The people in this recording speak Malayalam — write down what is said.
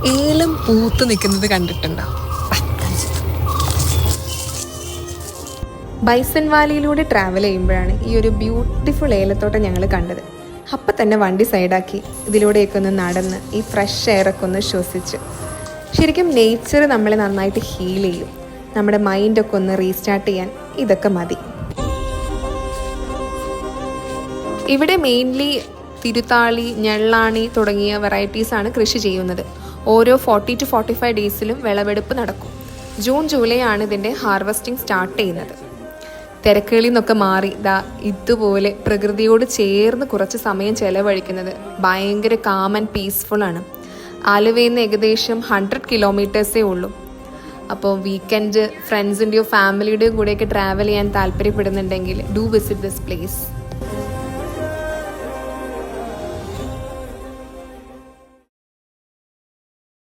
ഏലം പൂത്ത് നിൽക്കുന്നത് കണ്ടിട്ടുണ്ടോ? ബൈസൺ വാലിയിലൂടെ ട്രാവൽ ചെയ്യുമ്പോഴാണ് ഈ ഒരു ബ്യൂട്ടിഫുൾ ഏലത്തോട്ടം ഞങ്ങൾ കണ്ടത്. അപ്പം തന്നെ വണ്ടി സൈഡാക്കി ഇതിലൂടെയൊക്കെ ഒന്ന് നടന്ന് ഈ ഫ്രഷ് എയറൊക്കെ ഒന്ന് ശ്വസിച്ച്, ശരിക്കും നേച്ചർ നമ്മളെ നന്നായിട്ട് ഹീൽ ചെയ്യും. നമ്മുടെ മൈൻഡൊക്കെ ഒന്ന് റീസ്റ്റാർട്ട് ചെയ്യാൻ ഇതൊക്കെ മതി. ഇവിടെ മെയിൻലി തിരുത്താളി, ഞെള്ളാണി തുടങ്ങിയ വെറൈറ്റീസാണ് കൃഷി ചെയ്യുന്നത്. ഓരോ 40 to 45 ഡേയ്സിലും വിളവെടുപ്പ് നടക്കും. ജൂൺ ജൂലൈ ആണ് ഇതിൻ്റെ ഹാർവെസ്റ്റിംഗ് സ്റ്റാർട്ട് ചെയ്യുന്നത്. തിരക്കുകളിൽ നിന്നൊക്കെ മാറി ഇതുപോലെ പ്രകൃതിയോട് ചേർന്ന് കുറച്ച് സമയം ചെലവഴിക്കുന്നത് ഭയങ്കര കാം ആൻഡ് പീസ്ഫുള്ളാണ്. ആലുവയിൽ നിന്ന് ഏകദേശം 100 കിലോമീറ്റേഴ്സേ ഉള്ളൂ. അപ്പോൾ വീക്കെൻഡ് ഫ്രണ്ട്സിൻ്റെയോ ഫാമിലിയുടെയോ കൂടെയൊക്കെ ട്രാവൽ ചെയ്യാൻ താല്പര്യപ്പെടുന്നുണ്ടെങ്കിൽ ഡു വിസിറ്റ് ദിസ് പ്ലേസ്.